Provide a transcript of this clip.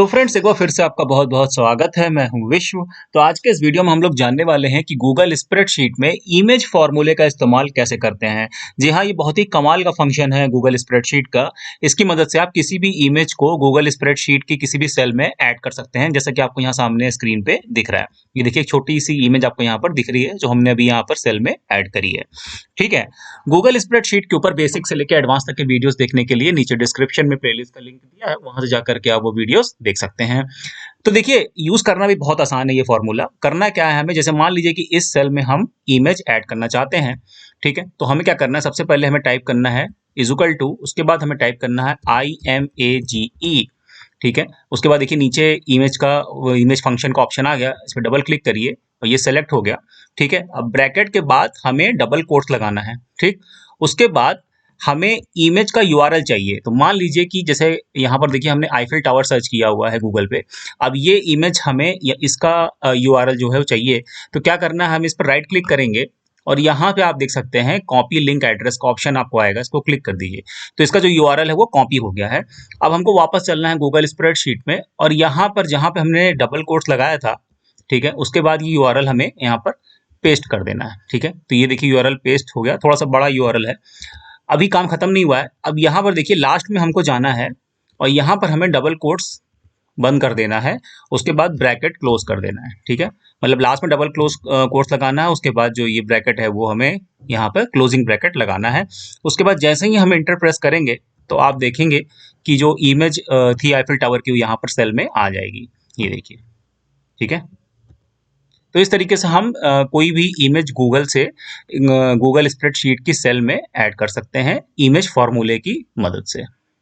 तो फ्रेंड्स एक बार फिर से आपका बहुत बहुत स्वागत है। मैं हूं विश्व। तो आज के इस वीडियो में हम लोग जानने वाले हैं कि गूगल स्प्रेडशीट में इमेज फार्मूले का इस्तेमाल कैसे करते हैं। जी हाँ, ये बहुत ही कमाल का फंक्शन है गूगल स्प्रेडशीट का। इसकी मदद से आप किसी भी इमेज को गूगल स्प्रेडशीट की किसी भी सेल में ऐड कर सकते हैं, जैसा कि आपको यहाँ सामने स्क्रीन पे दिख रहा है। ये देखिए, एक छोटी सी इमेज आपको यहाँ पर दिख रही है जो हमने अभी यहाँ पर सेल में ऐड करी है। ठीक है। गूगल स्प्रेडशीट के ऊपर बेसिक से लेकर एडवांस तक के वीडियोस देखने के लिए नीचे डिस्क्रिप्शन में प्लेलिस्ट का लिंक दिया है, वहां से जाकर के आप वो वीडियोस देख सकते हैं। तो देखिए, यूज करना भी बहुत आसान है। ये फॉर्मूला करना क्या है हमें, जैसे मान लीजिए कि इस सेल में हम इमेज ऐड करना चाहते हैं। ठीक है, तो हमें क्या करना है, सबसे पहले हमें टाइप करना है इक्वल टू, उसके बाद हमें टाइप करना है IMAGE। ठीक है, उसके बाद देखिए नीचे इमेज का इमेज फंक्शन का ऑप्शन आ गया, इस पर डबल क्लिक करिए और ये सेलेक्ट हो गया। ठीक है, अब ब्रैकेट के बाद हमें डबल कोट्स लगाना है। ठीक, उसके बाद हमें इमेज का यूआरएल चाहिए। तो मान लीजिए कि जैसे यहाँ पर देखिए हमने आईफिल टावर सर्च किया हुआ है गूगल पे। अब ये इमेज हमें इसका यूआरएल जो है वो चाहिए। तो क्या करना है, हम इस पर राइट क्लिक करेंगे और यहाँ पे आप देख सकते हैं कॉपी लिंक एड्रेस का ऑप्शन आपको आएगा, इसको क्लिक कर दीजिए। तो इसका जो यूआरएल है वो कॉपी हो गया है। अब हमको वापस चलना है गूगल स्प्रेडशीट में और यहाँ पर जहाँ पे हमने डबल कोट्स लगाया था, ठीक है, उसके बाद ये यूआरएल हमें यहाँ पर पेस्ट कर देना है। ठीक है, तो ये देखिए यूआरएल पेस्ट हो गया, थोड़ा सा बड़ा यूआरएल है। अभी काम खत्म नहीं हुआ है। अब यहाँ पर देखिए लास्ट में हमको जाना है और यहाँ पर हमें डबल कोट्स बंद कर देना है, उसके बाद ब्रैकेट क्लोज कर देना है। ठीक है, मतलब लास्ट में डबल क्लोज कोट्स लगाना है, उसके बाद जो ये ब्रैकेट है वो हमें यहाँ पर क्लोजिंग ब्रैकेट लगाना है। उसके बाद जैसे ही हम इंटर प्रेस करेंगे तो आप देखेंगे कि जो इमेज थी आईफिल टावर की वो यहाँ पर सेल में आ जाएगी। ये देखिए, ठीक है। तो इस तरीके से हम कोई भी इमेज गूगल से गूगल स्प्रेडशीट की सेल में ऐड कर सकते हैं इमेज फार्मूले की मदद से।